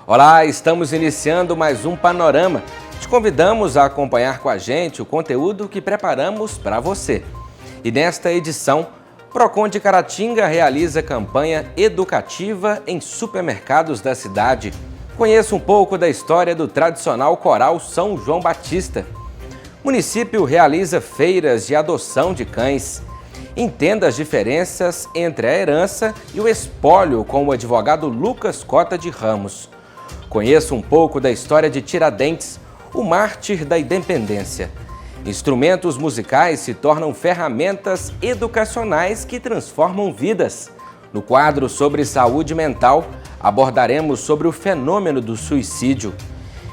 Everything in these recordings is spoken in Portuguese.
Olá, estamos iniciando mais um Panorama. Te convidamos a acompanhar com a gente o conteúdo que preparamos para você. E nesta edição, Procon de Caratinga realiza campanha educativa em supermercados da cidade. Conheça um pouco da história do tradicional Coral São João Batista. O município realiza feiras de adoção de cães. Entenda as diferenças entre a herança e o espólio com o advogado Lucas Cota de Ramos. Conheça um pouco da história de Tiradentes, o mártir da independência. Instrumentos musicais se tornam ferramentas educacionais que transformam vidas. No quadro sobre saúde mental, abordaremos sobre o fenômeno do suicídio.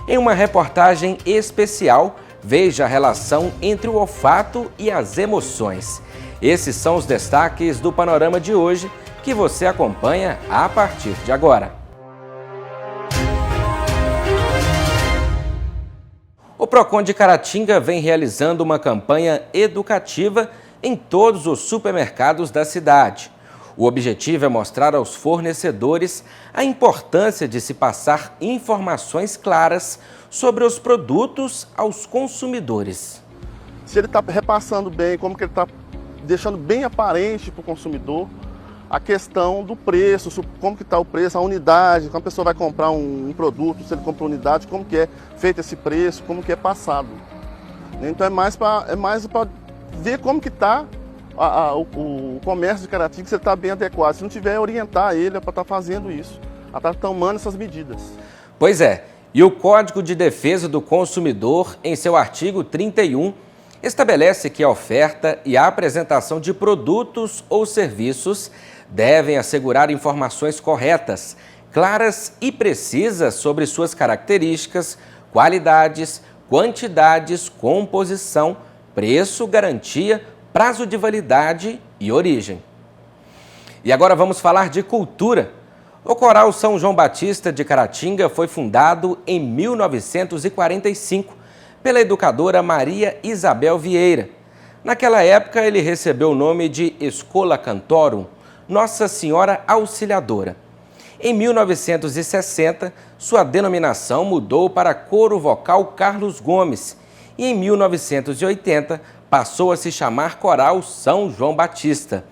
Em uma reportagem especial, veja a relação entre o olfato e as emoções. Esses são os destaques do Panorama de hoje, que você acompanha a partir de agora. O Procon de Caratinga vem realizando uma campanha educativa em todos os supermercados da cidade. O objetivo é mostrar aos fornecedores a importância de se passar informações claras sobre os produtos aos consumidores. Se ele está repassando bem, como que ele está deixando bem aparente para o consumidor a questão do preço, como que está o preço, a unidade, quando a pessoa vai comprar um produto, se ele compra unidade, como que é feito esse preço, como que é passado. Então é mais para ver como que está o comércio de Caratinga, se ele está bem adequado. Se não tiver, orientar ele para estar fazendo isso, a estar tomando essas medidas. Pois é, e o Código de Defesa do Consumidor, em seu artigo 31, estabelece que a oferta e a apresentação de produtos ou serviços devem assegurar informações corretas, claras e precisas sobre suas características, qualidades, quantidades, composição, preço, garantia, prazo de validade e origem. E agora vamos falar de cultura. O Coral São João Batista de Caratinga foi fundado em 1945 pela educadora Maria Isabel Vieira. Naquela época, ele recebeu o nome de Escola Cantorum, Nossa Senhora Auxiliadora. Em 1960, sua denominação mudou para Coro Vocal Carlos Gomes e em 1980 passou a se chamar Coral São João Batista.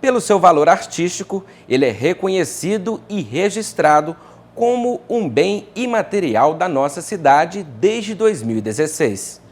Pelo seu valor artístico, ele é reconhecido e registrado como um bem imaterial da nossa cidade desde 2016.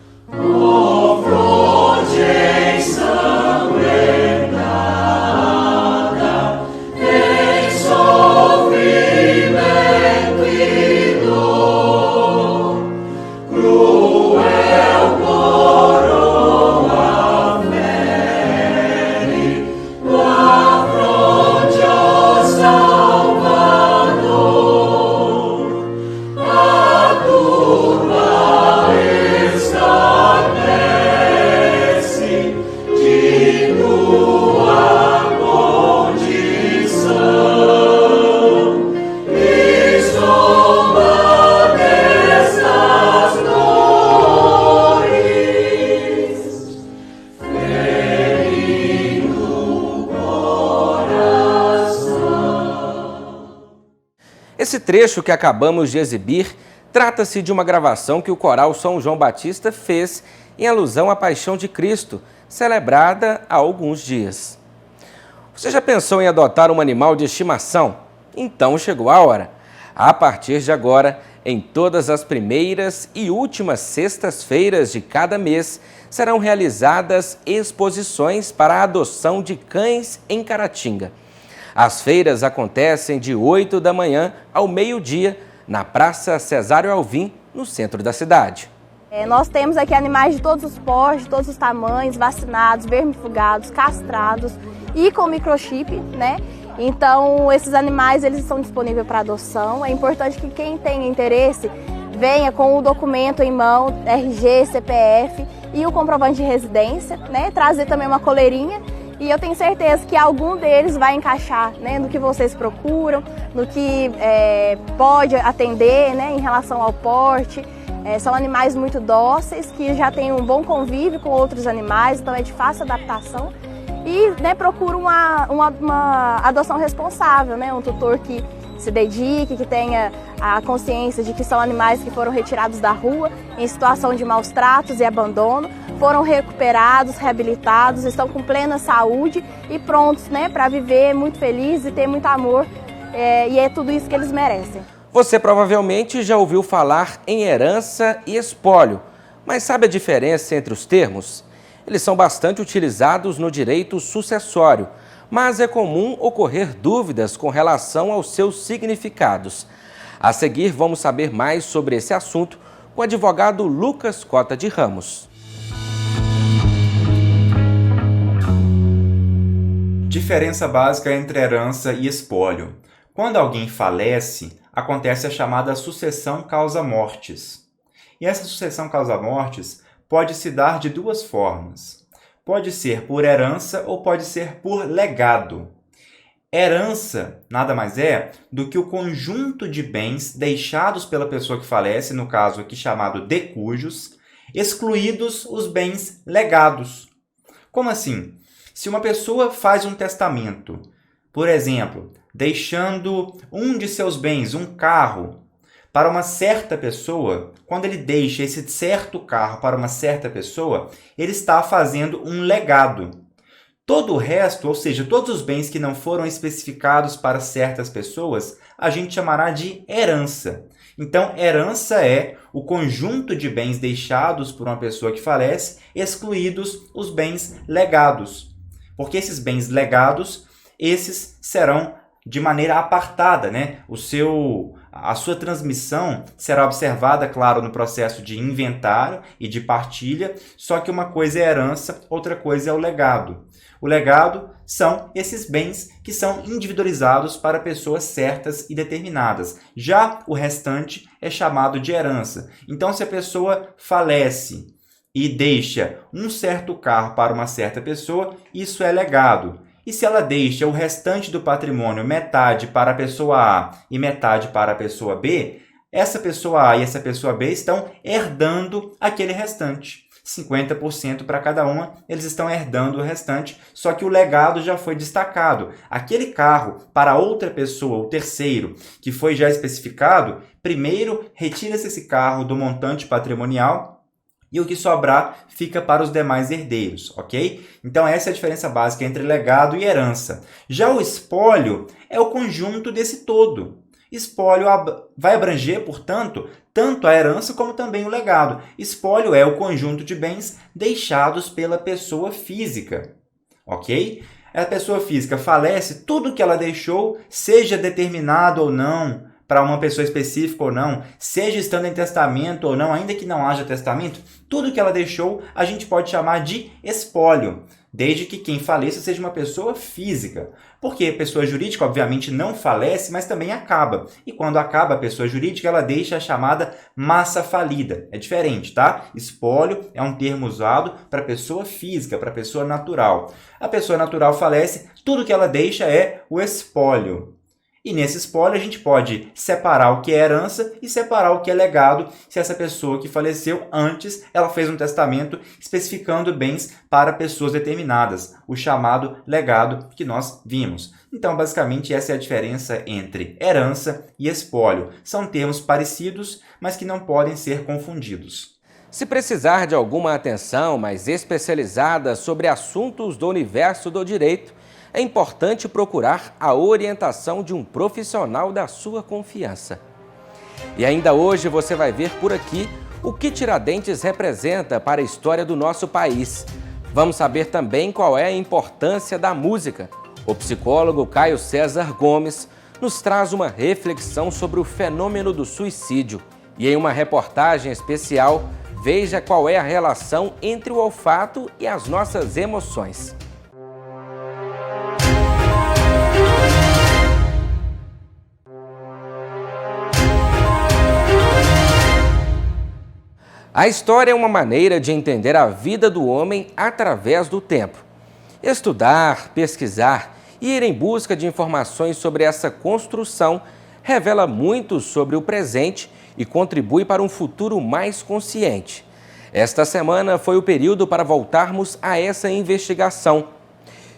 Esse trecho que acabamos de exibir trata-se de uma gravação que o Coral São João Batista fez em alusão à Paixão de Cristo, celebrada há alguns dias. Você já pensou em adotar um animal de estimação? Então chegou a hora. A partir de agora, em todas as primeiras e últimas sextas-feiras de cada mês, serão realizadas exposições para a adoção de cães em Caratinga. As feiras acontecem de 8 da manhã ao meio-dia, na Praça Cesário Alvim, no centro da cidade. Nós temos aqui animais de todos os portes, de todos os tamanhos, vacinados, vermifugados, castrados e com microchip, né? Então, esses animais eles estão disponíveis para adoção. É importante que quem tenha interesse venha com o documento em mão, RG, CPF e o comprovante de residência, né? Trazer também uma coleirinha. E eu tenho certeza que algum deles vai encaixar, né, no que vocês procuram, no que pode atender, né, em relação ao porte. São animais muito dóceis, que já têm um bom convívio com outros animais, então é de fácil adaptação. E, né, procuram uma adoção responsável, né, um tutor que se dedique, que tenha a consciência de que são animais que foram retirados da rua em situação de maus tratos e abandono, foram recuperados, reabilitados, estão com plena saúde e prontos, né, para viver muito felizes e ter muito amor, e é tudo isso que eles merecem. Você provavelmente já ouviu falar em herança e espólio, mas sabe a diferença entre os termos? Eles são bastante utilizados no direito sucessório, mas é comum ocorrer dúvidas com relação aos seus significados. A seguir, vamos saber mais sobre esse assunto com o advogado Lucas Cota de Ramos. Diferença básica entre herança e espólio. Quando alguém falece, acontece a chamada sucessão causa-mortis. E essa sucessão causa-mortis pode se dar de duas formas. Pode ser por herança ou pode ser por legado. Herança nada mais é do que o conjunto de bens deixados pela pessoa que falece, no caso aqui chamado de cujos, excluídos os bens legados. Como assim? Se uma pessoa faz um testamento, por exemplo, deixando um de seus bens, um carro, para uma certa pessoa, quando ele deixa esse certo carro para uma certa pessoa, ele está fazendo um legado. Todo o resto, ou seja, todos os bens que não foram especificados para certas pessoas, a gente chamará de herança. Então, herança é o conjunto de bens deixados por uma pessoa que falece, excluídos os bens legados. Porque esses bens legados, esses serão de maneira apartada, né? A sua transmissão será observada, claro, no processo de inventário e de partilha, só que uma coisa é a herança, outra coisa é o legado. O legado são esses bens que são individualizados para pessoas certas e determinadas. Já o restante é chamado de herança. Então, se a pessoa falece e deixa um certo carro para uma certa pessoa, isso é legado. E se ela deixa o restante do patrimônio, metade para a pessoa A e metade para a pessoa B, essa pessoa A e essa pessoa B estão herdando aquele restante. 50% para cada uma, eles estão herdando o restante, só que o legado já foi destacado. Aquele carro para outra pessoa, o terceiro, que foi já especificado, primeiro retira-se esse carro do montante patrimonial e o que sobrar fica para os demais herdeiros, ok? Então essa é a diferença básica entre legado e herança. Já o espólio é o conjunto desse todo. Espólio vai abranger, portanto, tanto a herança como também o legado. Espólio é o conjunto de bens deixados pela pessoa física, ok? A pessoa física falece, tudo que ela deixou, seja determinado ou não, para uma pessoa específica ou não, seja estando em testamento ou não, ainda que não haja testamento, tudo que ela deixou a gente pode chamar de espólio, desde que quem faleça seja uma pessoa física. Porque a pessoa jurídica, obviamente, não falece, mas também acaba. E quando acaba a pessoa jurídica, ela deixa a chamada massa falida. É diferente, tá? Espólio é um termo usado para pessoa física, para pessoa natural. A pessoa natural falece, tudo que ela deixa é o espólio. E nesse espólio a gente pode separar o que é herança e separar o que é legado, se essa pessoa que faleceu antes, ela fez um testamento especificando bens para pessoas determinadas, o chamado legado que nós vimos. Então, basicamente, essa é a diferença entre herança e espólio. São termos parecidos, mas que não podem ser confundidos. Se precisar de alguma atenção mais especializada sobre assuntos do universo do direito, é importante procurar a orientação de um profissional da sua confiança. E ainda hoje você vai ver por aqui o que Tiradentes representa para a história do nosso país. Vamos saber também qual é a importância da música. O psicólogo Caio César Gomes nos traz uma reflexão sobre o fenômeno do suicídio. E em uma reportagem especial, veja qual é a relação entre o olfato e as nossas emoções. A história é uma maneira de entender a vida do homem através do tempo. Estudar, pesquisar e ir em busca de informações sobre essa construção revela muito sobre o presente e contribui para um futuro mais consciente. Esta semana foi o período para voltarmos a essa investigação.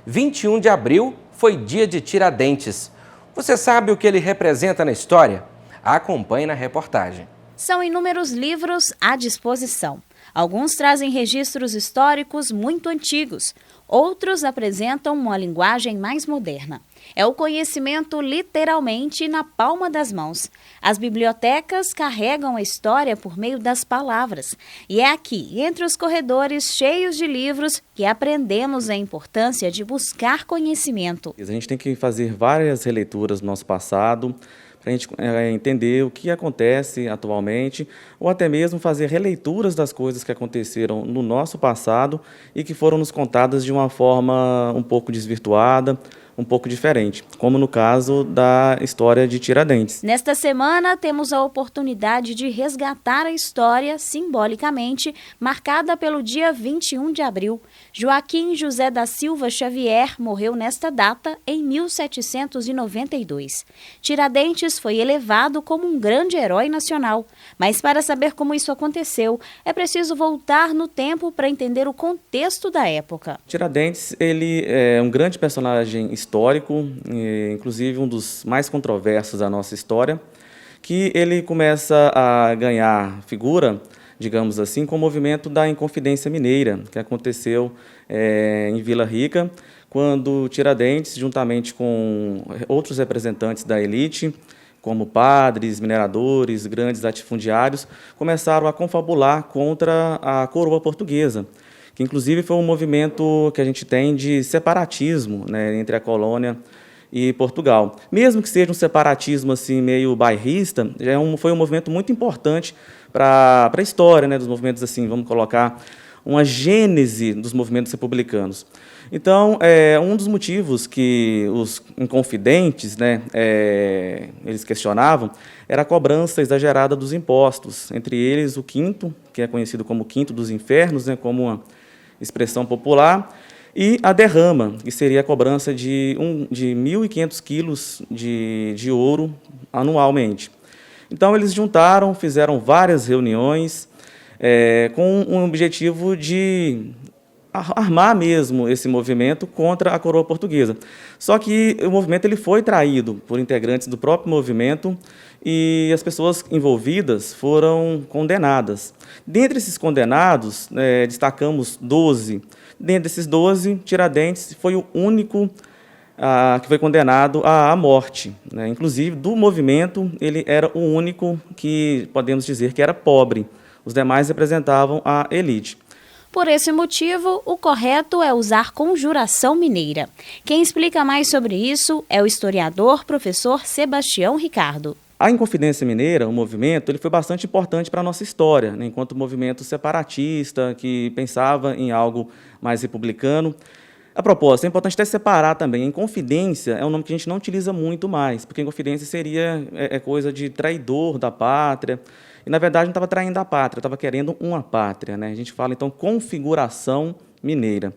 21 de abril foi dia de Tiradentes. Você sabe o que ele representa na história? Acompanhe na reportagem. São inúmeros livros à disposição. Alguns trazem registros históricos muito antigos, outros apresentam uma linguagem mais moderna. É o conhecimento literalmente na palma das mãos. As bibliotecas carregam a história por meio das palavras. E é aqui, entre os corredores cheios de livros, que aprendemos a importância de buscar conhecimento. A gente tem que fazer várias releituras do nosso passado, para a gente entender o que acontece atualmente, ou até mesmo fazer releituras das coisas que aconteceram no nosso passado e que foram nos contadas de uma forma um pouco desvirtuada, um pouco diferente, como no caso da história de Tiradentes. Nesta semana, temos a oportunidade de resgatar a história, simbolicamente, marcada pelo dia 21 de abril. Joaquim José da Silva Xavier morreu nesta data em 1792. Tiradentes foi elevado como um grande herói nacional. Mas para saber como isso aconteceu, é preciso voltar no tempo para entender o contexto da época. Tiradentes, ele é um grande personagem histórico, inclusive um dos mais controversos da nossa história, que ele começa a ganhar figura, digamos assim, com o movimento da Inconfidência Mineira, que aconteceu em Vila Rica, quando Tiradentes, juntamente com outros representantes da elite, como padres, mineradores, grandes latifundiários, começaram a confabular contra a coroa portuguesa, que inclusive foi um movimento que a gente tem de separatismo, né, entre a colônia e Portugal. Mesmo que seja um separatismo assim, meio bairrista, foi um movimento muito importante para a história, né, dos movimentos, assim, vamos colocar, uma gênese dos movimentos republicanos. Então, um dos motivos que os inconfidentes, né, eles questionavam, era a cobrança exagerada dos impostos, entre eles o quinto, que é conhecido como quinto dos infernos, né, como uma expressão popular, e a derrama, que seria a cobrança de 1.500 quilos de ouro anualmente. Então, eles juntaram, fizeram várias reuniões com um objetivo de armar mesmo esse movimento contra a coroa portuguesa. Só que o movimento ele foi traído por integrantes do próprio movimento e as pessoas envolvidas foram condenadas. Dentre esses condenados, destacamos 12. Dentre esses 12, Tiradentes foi o único que foi condenado à morte, né? Inclusive, do movimento, ele era o único que podemos dizer que era pobre. Os demais representavam a elite. Por esse motivo, o correto é usar conjuração mineira. Quem explica mais sobre isso é o historiador professor Sebastião Ricardo. A Inconfidência Mineira, o movimento, ele foi bastante importante para a nossa história, né, enquanto movimento separatista, que pensava em algo mais republicano. A propósito, é importante até separar também. Inconfidência é um nome que a gente não utiliza muito mais, porque inconfidência seria coisa de traidor da pátria. E, na verdade, não estava traindo a pátria, estava querendo uma pátria, né? A gente fala, então, configuração mineira.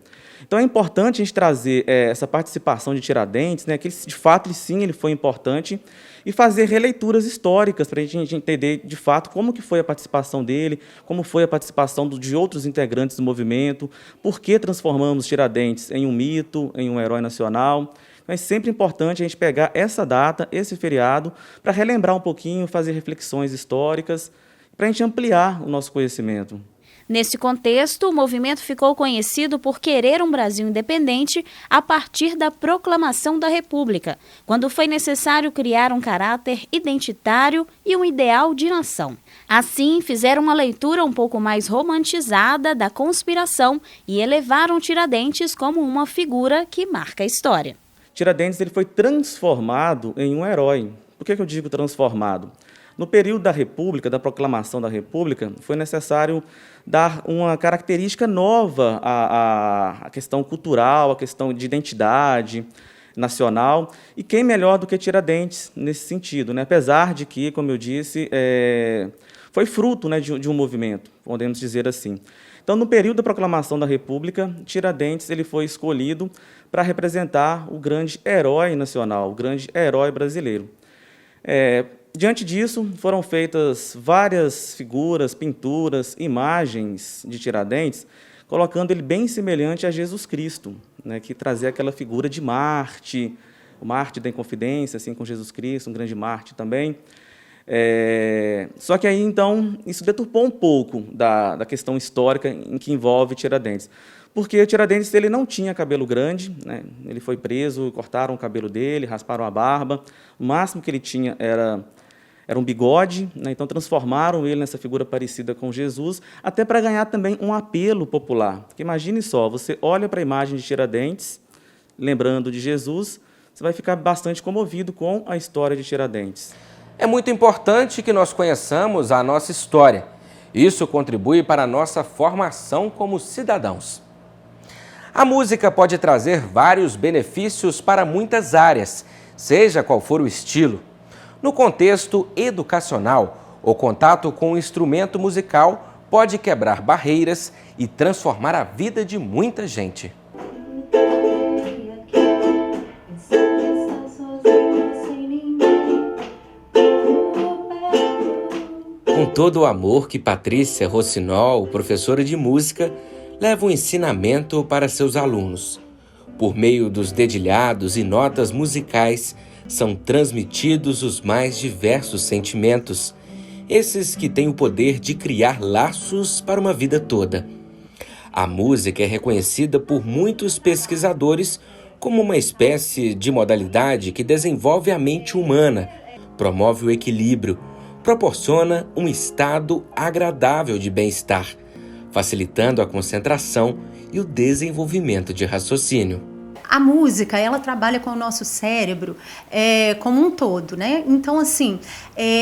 Então, é importante a gente trazer essa participação de Tiradentes, né, que, de fato, ele foi importante, e fazer releituras históricas para a gente entender, de fato, como que foi a participação dele, como foi a participação de outros integrantes do movimento, por que transformamos Tiradentes em um mito, em um herói nacional. Então, é sempre importante a gente pegar essa data, esse feriado, para relembrar um pouquinho, fazer reflexões históricas, para a gente ampliar o nosso conhecimento. Nesse contexto, o movimento ficou conhecido por querer um Brasil independente a partir da proclamação da República, quando foi necessário criar um caráter identitário e um ideal de nação. Assim, fizeram uma leitura um pouco mais romantizada da conspiração e elevaram Tiradentes como uma figura que marca a história. Tiradentes ele foi transformado em um herói. Por que eu digo transformado? No período da República, da proclamação da República, foi necessário dar uma característica nova à questão cultural, à questão de identidade nacional. E quem melhor do que Tiradentes nesse sentido, né? Apesar de que, como eu disse, foi fruto, né, de um movimento, podemos dizer assim. Então, no período da proclamação da República, Tiradentes ele foi escolhido para representar o grande herói nacional, o grande herói brasileiro. Diante disso, foram feitas várias figuras, pinturas, imagens de Tiradentes, colocando ele bem semelhante a Jesus Cristo, né, que trazia aquela figura de Marte, o mártir da Inconfidência, assim, com Jesus Cristo, um grande mártir também. Só que aí, então, isso deturpou um pouco da questão histórica em que envolve Tiradentes. Porque o Tiradentes ele não tinha cabelo grande, né? Ele foi preso, cortaram o cabelo dele, rasparam a barba. O máximo que ele tinha era um bigode, né? Então transformaram ele nessa figura parecida com Jesus, até para ganhar também um apelo popular. Porque imagine só, você olha para a imagem de Tiradentes, lembrando de Jesus, você vai ficar bastante comovido com a história de Tiradentes. É muito importante que nós conheçamos a nossa história. Isso contribui para a nossa formação como cidadãos. A música pode trazer vários benefícios para muitas áreas, seja qual for o estilo. No contexto educacional, o contato com o instrumento musical pode quebrar barreiras e transformar a vida de muita gente. Com todo o amor que Patrícia Rocinol, professora de música, leva um ensinamento para seus alunos. Por meio dos dedilhados e notas musicais, são transmitidos os mais diversos sentimentos, esses que têm o poder de criar laços para uma vida toda. A música é reconhecida por muitos pesquisadores como uma espécie de modalidade que desenvolve a mente humana, promove o equilíbrio, proporciona um estado agradável de bem-estar, facilitando a concentração e o desenvolvimento de raciocínio. A música, ela trabalha com o nosso cérebro como um todo, né? Então, assim,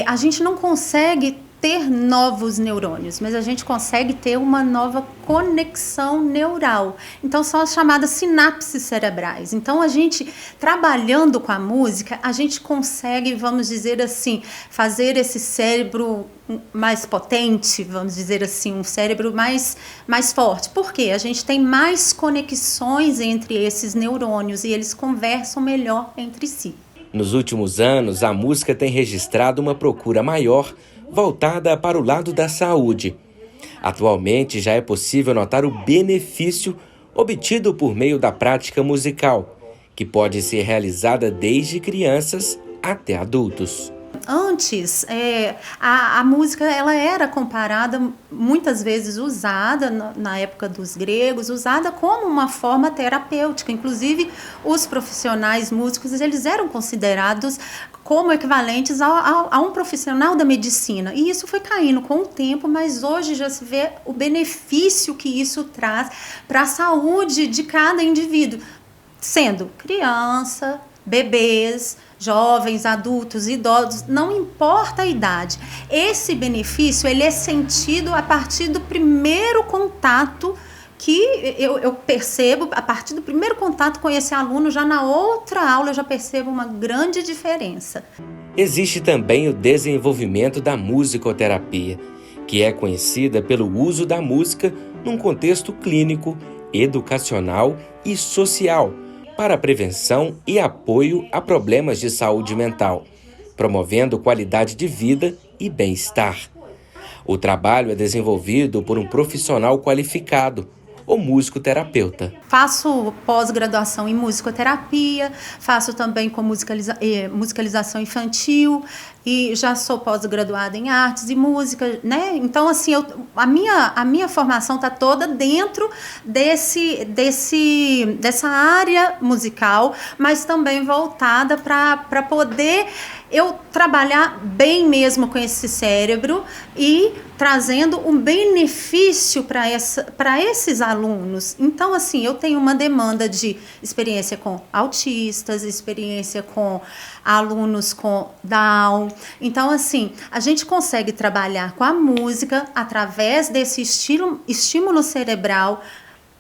a gente não consegue ter novos neurônios, mas a gente consegue ter uma nova conexão neural. Então, são as chamadas sinapses cerebrais. Então, a gente, trabalhando com a música, a gente consegue, vamos dizer assim, fazer esse cérebro mais potente, vamos dizer assim, um cérebro mais forte. Por quê? A gente tem mais conexões entre esses neurônios e eles conversam melhor entre si. Nos últimos anos, a música tem registrado uma procura maior voltada para o lado da saúde. Atualmente, já é possível notar o benefício obtido por meio da prática musical, que pode ser realizada desde crianças até adultos. Antes, a música ela era comparada, muitas vezes usada, na época dos gregos, usada como uma forma terapêutica. Inclusive, os profissionais músicos eles eram considerados como equivalentes a um profissional da medicina. E isso foi caindo com o tempo, mas hoje já se vê o benefício que isso traz para a saúde de cada indivíduo, sendo criança, bebês, jovens, adultos, idosos, não importa a idade. Esse benefício ele é sentido a partir do primeiro contato que eu percebo, a partir do primeiro contato com esse aluno, já na outra aula eu já percebo uma grande diferença. Existe também o desenvolvimento da musicoterapia, que é conhecida pelo uso da música num contexto clínico, educacional e social, para prevenção e apoio a problemas de saúde mental, promovendo qualidade de vida e bem-estar. O trabalho é desenvolvido por um profissional qualificado, o musicoterapeuta. Faço pós-graduação em musicoterapia, faço também com musicalização infantil e já sou pós-graduada em artes e música, né? Então, assim, a minha formação está toda dentro dessa área musical, mas também voltada para poder eu trabalhar bem mesmo com esse cérebro e trazendo um benefício para esses alunos. Então, assim, eu tenho uma demanda de experiência com autistas, experiência com alunos com Down. Então, assim, a gente consegue trabalhar com a música através desse estímulo cerebral,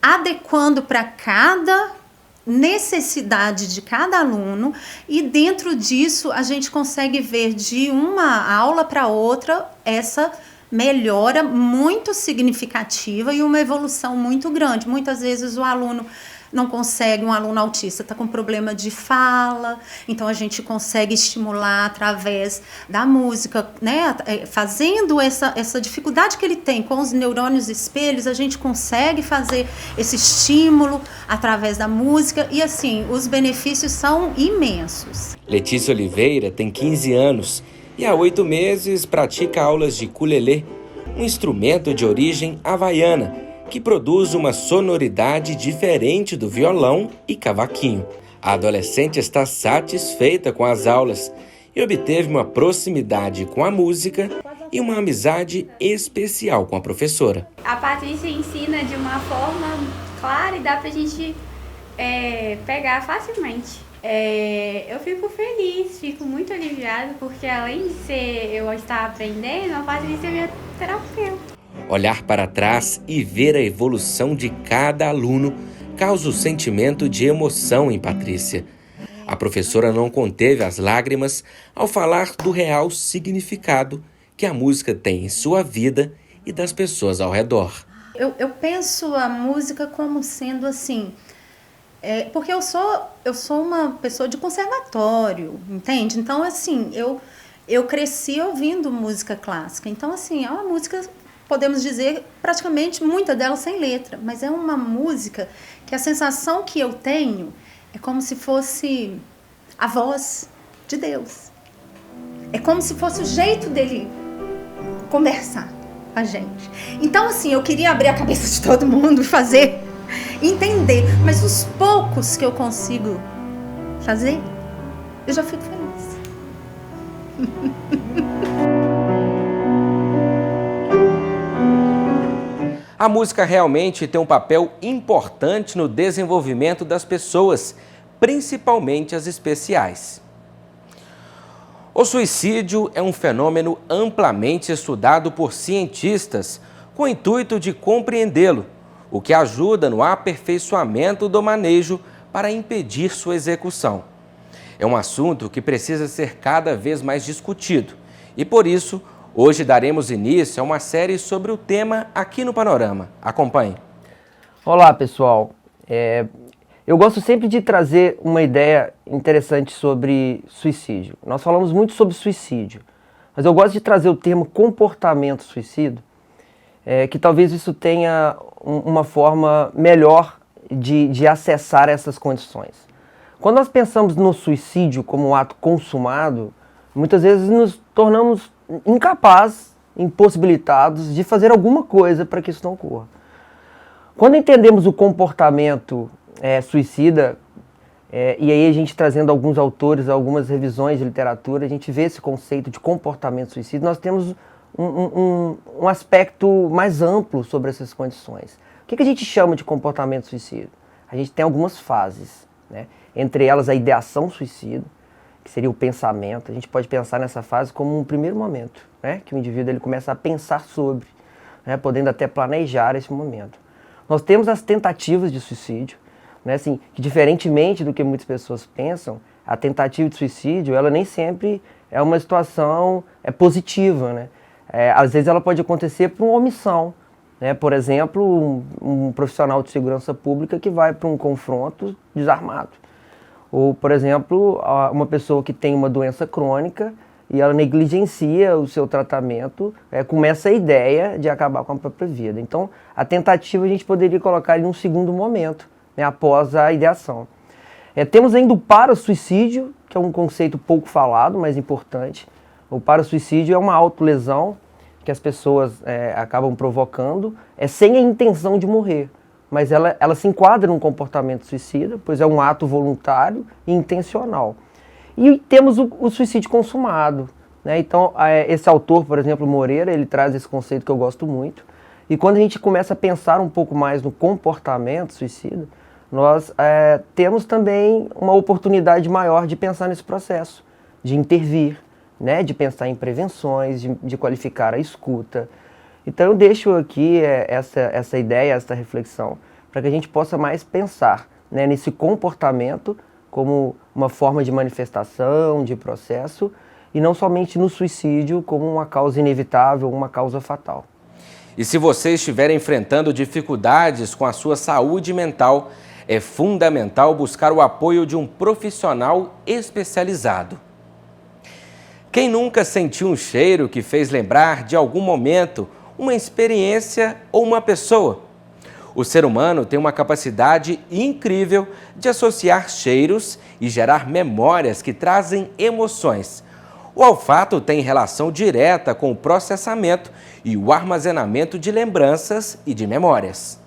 adequando para cada necessidade de cada aluno, e dentro disso a gente consegue ver de uma aula para outra essa melhora muito significativa e uma evolução muito grande. Muitas vezes o aluno não consegue, um aluno autista está com problema de fala, então a gente consegue estimular através da música, né? Fazendo essa dificuldade que ele tem com os neurônios espelhos, a gente consegue fazer esse estímulo através da música e assim, os benefícios são imensos. Letícia Oliveira tem 15 anos e há 8 meses pratica aulas de ukulele, um instrumento de origem havaiana que produz uma sonoridade diferente do violão e cavaquinho. A adolescente está satisfeita com as aulas e obteve uma proximidade com a música e uma amizade especial com a professora. A Patrícia ensina de uma forma clara e dá pra gente pegar facilmente. Eu fico feliz, fico muito aliviada, porque além de ser eu estar aprendendo, a Patrícia é minha terapeuta. Olhar para trás e ver a evolução de cada aluno causa o sentimento de emoção em Patrícia. A professora não conteve as lágrimas ao falar do real significado que a música tem em sua vida e das pessoas ao redor. Eu penso a música como sendo assim, porque eu sou uma pessoa de conservatório, entende? Então, assim, eu cresci ouvindo música clássica. Então, assim, é uma música, podemos dizer, praticamente muita dela sem letra, mas é uma música que a sensação que eu tenho é como se fosse a voz de Deus. É como se fosse o jeito dele conversar com a gente. Então, assim, eu queria abrir a cabeça de todo mundo e entender, mas os poucos que eu consigo fazer, eu já fico feliz. A música realmente tem um papel importante no desenvolvimento das pessoas, principalmente as especiais. O suicídio é um fenômeno amplamente estudado por cientistas com o intuito de compreendê-lo, o que ajuda no aperfeiçoamento do manejo para impedir sua execução. É um assunto que precisa ser cada vez mais discutido e, por isso, hoje daremos início a uma série sobre o tema aqui no Panorama. Acompanhe. Olá, pessoal. Eu gosto sempre de trazer uma ideia interessante sobre suicídio. Nós falamos muito sobre suicídio, mas eu gosto de trazer o termo comportamento suicida, que talvez isso tenha uma forma melhor de acessar essas condições. Quando nós pensamos no suicídio como um ato consumado, muitas vezes nos tornamos incapazes, impossibilitados de fazer alguma coisa para que isso não ocorra. Quando entendemos o comportamento suicida, e aí a gente trazendo alguns autores, algumas revisões de literatura, a gente vê esse conceito de comportamento suicida, nós temos um aspecto mais amplo sobre essas condições. O que a gente chama de comportamento suicida? A gente tem algumas fases, né? Entre elas a ideação suicida, que seria o pensamento. A gente pode pensar nessa fase como um primeiro momento, né? Que o indivíduo ele começa a pensar sobre, né? Podendo até planejar esse momento. Nós temos as tentativas de suicídio, né? Assim, que diferentemente do que muitas pessoas pensam, a tentativa de suicídio ela nem sempre é uma situação positiva, né? Às vezes ela pode acontecer por uma omissão, né? Por exemplo, um profissional de segurança pública que vai para um confronto desarmado. Ou, por exemplo, uma pessoa que tem uma doença crônica e ela negligencia o seu tratamento com essa ideia de acabar com a própria vida. Então, a tentativa a gente poderia colocar em um segundo momento, né, após a ideação. Temos ainda o parasuicídio, que é um conceito pouco falado, mas importante. O parasuicídio é uma autolesão que as pessoas acabam provocando sem a intenção de morrer. Mas ela se enquadra num comportamento suicida, pois é um ato voluntário e intencional. E temos o suicídio consumado, né? Então, esse autor, por exemplo, Moreira, ele traz esse conceito que eu gosto muito. E quando a gente começa a pensar um pouco mais no comportamento suicida, nós temos também uma oportunidade maior de pensar nesse processo, de intervir, né? De pensar em prevenções, de qualificar a escuta. Então eu deixo aqui essa ideia, essa reflexão, para que a gente possa mais pensar, né, nesse comportamento como uma forma de manifestação, de processo, e não somente no suicídio como uma causa inevitável, uma causa fatal. E se você estiver enfrentando dificuldades com a sua saúde mental, é fundamental buscar o apoio de um profissional especializado. Quem nunca sentiu um cheiro que fez lembrar de algum momento, uma experiência ou uma pessoa? O ser humano tem uma capacidade incrível de associar cheiros e gerar memórias que trazem emoções. O olfato tem relação direta com o processamento e o armazenamento de lembranças e de memórias.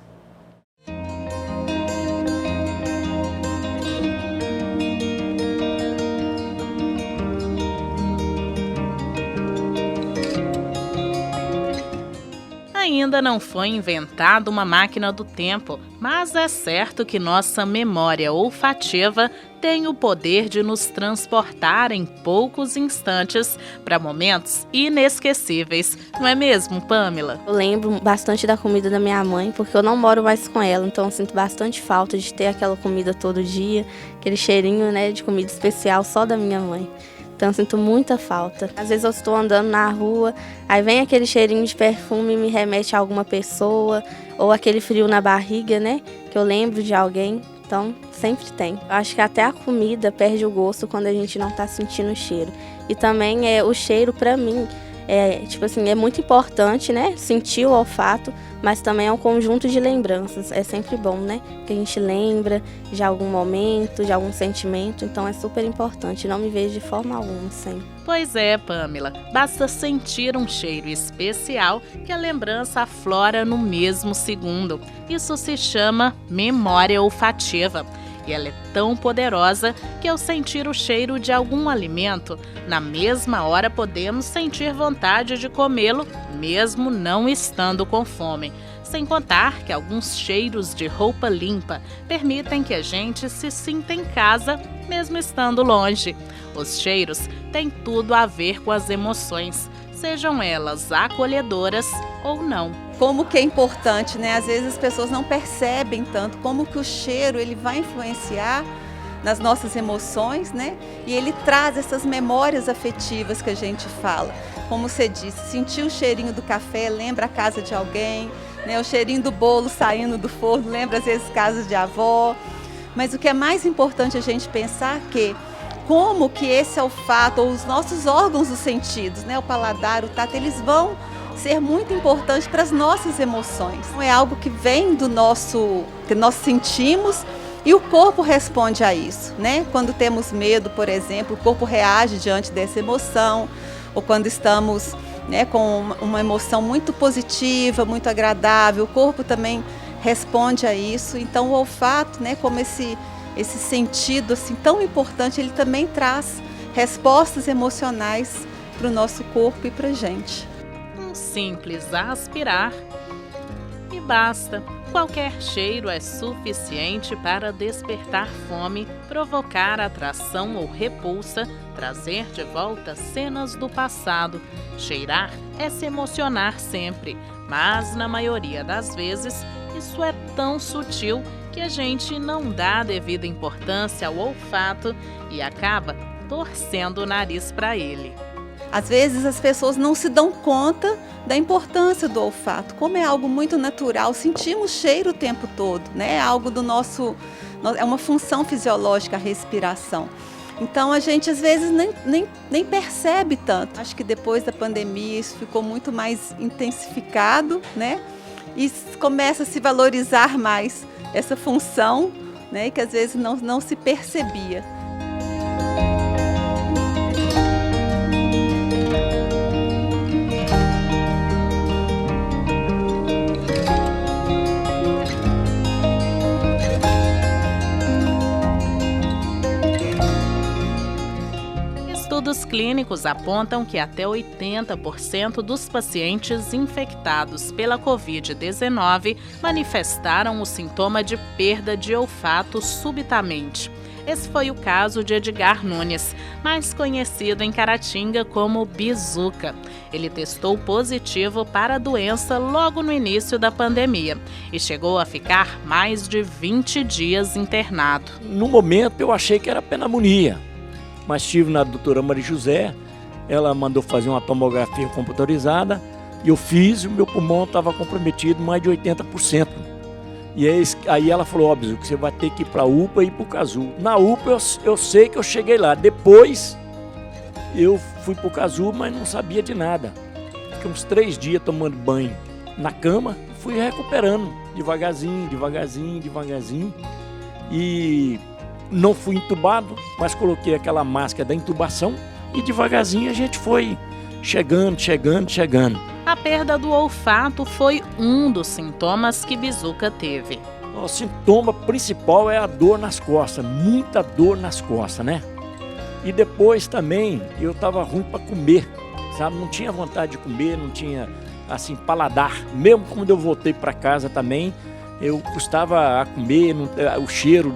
Ainda não foi inventada uma máquina do tempo, mas é certo que nossa memória olfativa tem o poder de nos transportar em poucos instantes para momentos inesquecíveis. Não é mesmo, Pamela? Eu lembro bastante da comida da minha mãe, porque eu não moro mais com ela, então eu sinto bastante falta de ter aquela comida todo dia, aquele cheirinho, né, de comida especial só da minha mãe. Então eu sinto muita falta. Às vezes eu estou andando na rua, aí vem aquele cheirinho de perfume e me remete a alguma pessoa, ou aquele frio na barriga, né? Que eu lembro de alguém. Então sempre tem. Eu acho que até a comida perde o gosto quando a gente não está sentindo o cheiro. E também o cheiro, para mim, é muito importante, né? Sentir o olfato, mas também é um conjunto de lembranças. É sempre bom, né? Porque a gente lembra de algum momento, de algum sentimento, então é super importante. Não me vejo de forma alguma sem. Pois é, Pamela. Basta sentir um cheiro especial que a lembrança aflora no mesmo segundo. Isso se chama memória olfativa. E ela é tão poderosa que ao sentir o cheiro de algum alimento, na mesma hora podemos sentir vontade de comê-lo, mesmo não estando com fome. Sem contar que alguns cheiros de roupa limpa permitem que a gente se sinta em casa, mesmo estando longe. Os cheiros têm tudo a ver com as emoções, sejam elas acolhedoras ou não. Como que é importante, né? Às vezes as pessoas não percebem tanto como que o cheiro ele vai influenciar nas nossas emoções, né? E ele traz essas memórias afetivas que a gente fala. Como você disse, sentir o cheirinho do café lembra a casa de alguém, né? O cheirinho do bolo saindo do forno lembra às vezes casa de avó. Mas o que é mais importante a gente pensar que como que esse olfato ou os nossos órgãos dos sentidos, né? O paladar, o tato, eles vão ser muito importante para as nossas emoções. É algo que vem do que nós sentimos e o corpo responde a isso, né? Quando temos medo, por exemplo, o corpo reage diante dessa emoção, ou quando estamos, né, com uma emoção muito positiva, muito agradável, o corpo também responde a isso. Então o olfato, né, como esse sentido assim tão importante, ele também traz respostas emocionais para o nosso corpo e para a gente. Simples aspirar e basta. Qualquer cheiro é suficiente para despertar fome, provocar atração ou repulsa, trazer de volta cenas do passado. Cheirar é se emocionar sempre, mas na maioria das vezes isso é tão sutil que a gente não dá a devida importância ao olfato e acaba torcendo o nariz para ele. Às vezes as pessoas não se dão conta da importância do olfato. Como é algo muito natural, sentimos cheiro o tempo todo, né? É algo do nosso, é uma função fisiológica a respiração. Então a gente às vezes nem percebe tanto. Acho que depois da pandemia isso ficou muito mais intensificado, né? E começa a se valorizar mais essa função, né? Que às vezes não se percebia. Estudos clínicos apontam que até 80% dos pacientes infectados pela Covid-19 manifestaram o sintoma de perda de olfato subitamente. Esse foi o caso de Edgar Nunes, mais conhecido em Caratinga como Bizuca. Ele testou positivo para a doença logo no início da pandemia e chegou a ficar mais de 20 dias internado. No momento eu achei que era pneumonia, mas estive na doutora Maria José, ela mandou fazer uma tomografia computadorizada e eu fiz, o meu pulmão estava comprometido mais de 80%. E aí ela falou, óbvio, que você vai ter que ir para a UPA e ir para o Cazu. Na UPA eu sei que eu cheguei lá. Depois eu fui para o Cazu, mas não sabia de nada. Fiquei uns 3 dias tomando banho na cama e fui recuperando devagarzinho, devagarzinho, devagarzinho. E não fui entubado, mas coloquei aquela máscara da intubação e devagarzinho a gente foi chegando. A perda do olfato foi um dos sintomas que Bizuca teve. O sintoma principal é a dor nas costas, muita dor nas costas, né? E depois também eu estava ruim para comer, sabe? Não tinha vontade de comer, não tinha, assim, paladar. Mesmo quando eu voltei para casa também, eu custava a comer, o cheiro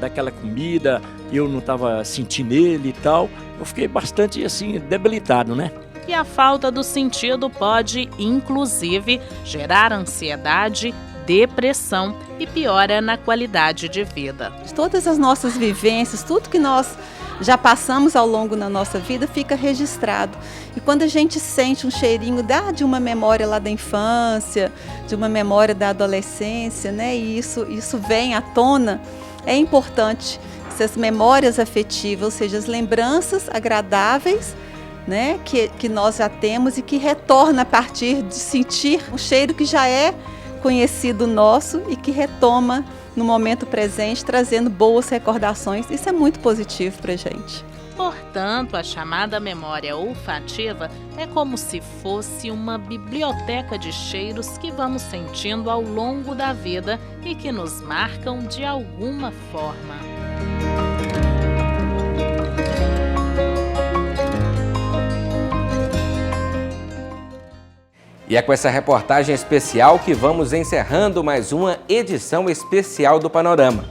daquela comida, eu não estava sentindo ele e tal. Eu fiquei bastante, assim, debilitado, né? E a falta do sentido pode, inclusive, gerar ansiedade, depressão e piora na qualidade de vida. Todas as nossas vivências, tudo que nós já passamos ao longo da nossa vida fica registrado. E quando a gente sente um cheirinho de uma memória lá da infância, de uma memória da adolescência, né? E isso vem à tona, é importante essas memórias afetivas, ou seja, as lembranças agradáveis, né, que nós já temos e que retorna a partir de sentir um cheiro que já é conhecido nosso e que retoma no momento presente, trazendo boas recordações. Isso é muito positivo para a gente. Portanto, a chamada memória olfativa é como se fosse uma biblioteca de cheiros que vamos sentindo ao longo da vida e que nos marcam de alguma forma. E é com essa reportagem especial que vamos encerrando mais uma edição especial do Panorama.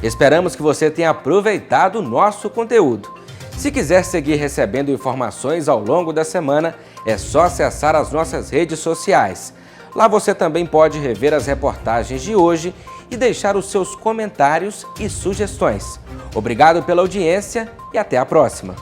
Esperamos que você tenha aproveitado o nosso conteúdo. Se quiser seguir recebendo informações ao longo da semana, é só acessar as nossas redes sociais. Lá você também pode rever as reportagens de hoje e deixar os seus comentários e sugestões. Obrigado pela audiência e até a próxima!